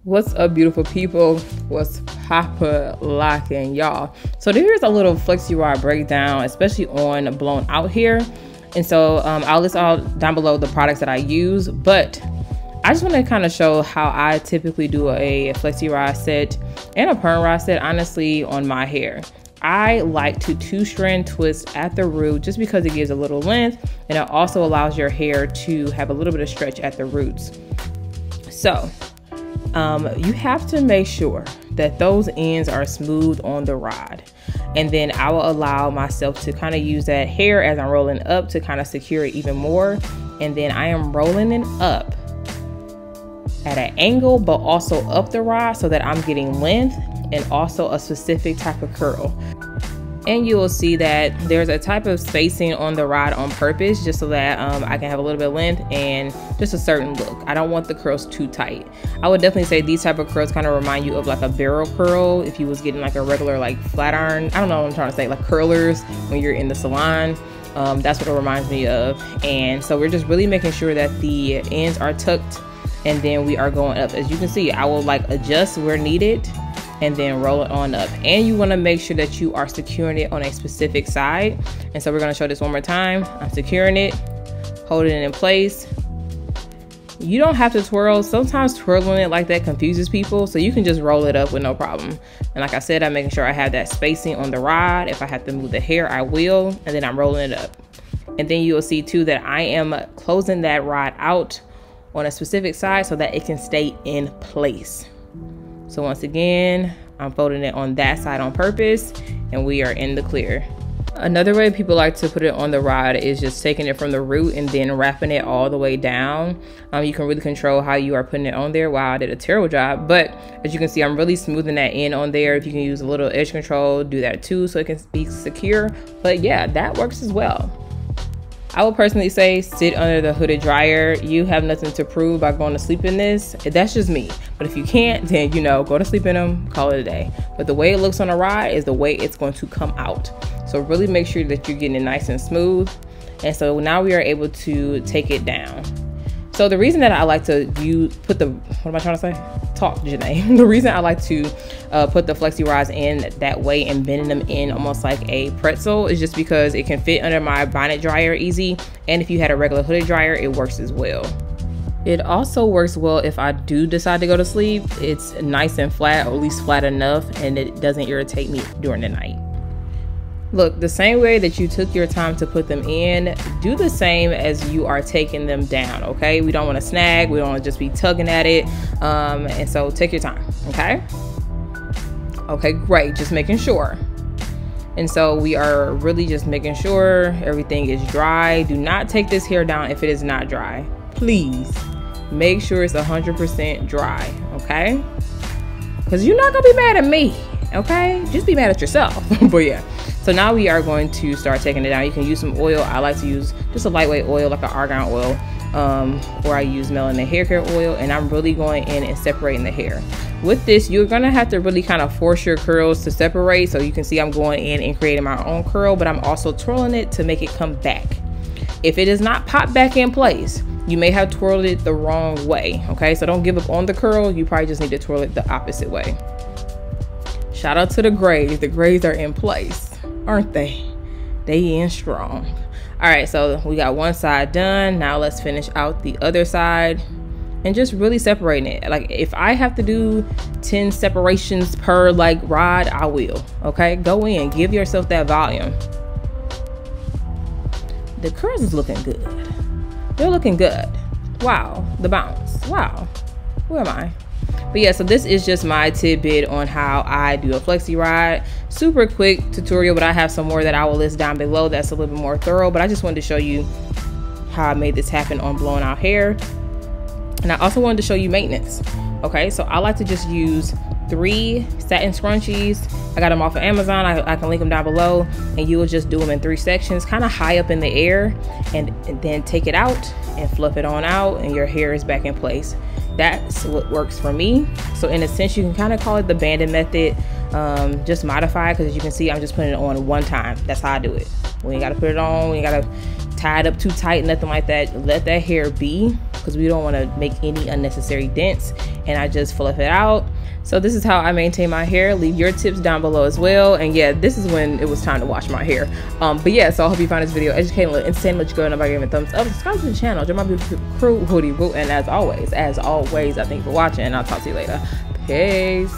What's up, beautiful people? What's papa locking, y'all? So here's a little flexi rod breakdown, especially on blown out hair. And so I'll list all down below the products that I use, but I just want to kind of show how I typically do a flexi rod set and a perm rod set, honestly, on my hair. I like to 2-strand twist at the root just because it gives a little length, and it also allows your hair to have a little bit of stretch at the roots. So you have to make sure that those ends are smooth on the rod. And then I will allow myself to kind of use that hair as I'm rolling up to kind of secure it even more. And then I am rolling it up at an angle, but also up the rod so that I'm getting length and also a specific type of curl. And you will see that there's a type of spacing on the rod on purpose, just so that I can have a little bit of length and just a certain look. I don't want the curls too tight. I would definitely say these type of curls kind of remind you of like a barrel curl if you was getting like a regular like flat iron. I don't know what I'm trying to say, like curlers when you're in the salon. That's what it reminds me of. And so we're just really making sure that the ends are tucked, and then we are going up. As you can see, I will like adjust where needed and then roll it on up. And you want to make sure that you are securing it on a specific side. And so we're going to show this one more time. I'm securing it, holding it in place. You don't have to twirl. Sometimes twirling it like that confuses people, so you can just roll it up with no problem. And like I said, I'm making sure I have that spacing on the rod. If I have to move the hair, I will, and then I'm rolling it up. And then you will see too that I am closing that rod out on a specific side so that it can stay in place. So once again, I'm folding it on that side on purpose, and we are in the clear. Another way people like to put it on the rod is just taking it from the root and then wrapping it all the way down. You can really control how you are putting it on there. Wow, I did a terrible job, but as you can see, I'm really smoothing that in on there. If you can use a little edge control, do that too so it can be secure. But yeah, that works as well. I would personally say sit under the hooded dryer. You have nothing to prove by going to sleep in this. That's just me. But if you can't, then go to sleep in them, call it a day. But the way it looks on a rod is the way it's going to come out. So really make sure that you're getting it nice and smooth. And so now we are able to take it down. So the reason that I like to put the, what am I trying to say? Talk, Janae. The reason I like to put the flexi rods in that way and bending them in almost like a pretzel is just because it can fit under my bonnet dryer easy. And if you had a regular hooded dryer, it works as well. It also works well if I do decide to go to sleep. It's nice and flat, or at least flat enough, and it doesn't irritate me during the night. Look, the same way that you took your time to put them in, do the same as you are taking them down, okay? We don't want to snag, we don't want to just be tugging at it, and so take your time, okay? Okay, great, just making sure. And so we are really just making sure everything is dry. Do not take this hair down if it is not dry. Please make sure it's 100% dry, okay? Because you're not gonna be mad at me, okay? Just be mad at yourself. But yeah. So now we are going to start taking it down. You can use some oil. I like to use just a lightweight oil, like an argan oil, or I use melanin hair care oil, and I'm really going in and separating the hair. With this, you're gonna have to really kind of force your curls to separate. So you can see I'm going in and creating my own curl, but I'm also twirling it to make it come back. If it does not pop back in place, you may have twirled it the wrong way, okay? So don't give up on the curl. You probably just need to twirl it the opposite way. Shout out to the grays. The grays are in place, aren't they? They in strong. All right, so we got one side done. Now let's finish out the other side and just really separating it. Like if I have to do 10 separations per like rod, I will, okay? Go in, give yourself that volume. The curls is looking good. They're looking good. Wow, the bounce, wow. Where am I? But yeah, so this is just my tidbit on how I do a flexi rod. Super quick tutorial, but I have some more that I will list down below that's a little bit more thorough, but I just wanted to show you how I made this happen on blown out hair. And I also wanted to show you maintenance. Okay, so I like to just use 3 satin scrunchies. I got them off of Amazon. I can link them down below, and you will just do them in 3 sections, kind of high up in the air, and then take it out and fluff it on out, and your hair is back in place. That's what works for me. So in a sense, you can kind of call it the banding method, just modified, because as you can see, I'm just putting it on one time. That's how I do it. We ain't got to put it on, we ain't got to tie it up too tight, nothing like that. Let that hair be because we don't want to make any unnecessary dents, and I just fluff it out. So this is how I maintain my hair. Leave your tips down below as well. And yeah, this is when it was time to wash my hair. But yeah, so I hope you find this video educating, insane, let you go, and nobody give it a thumbs up. Subscribe to the channel. Join my beautiful crew, Hoodie Boo. And as always, I thank you for watching, and I'll talk to you later. Peace.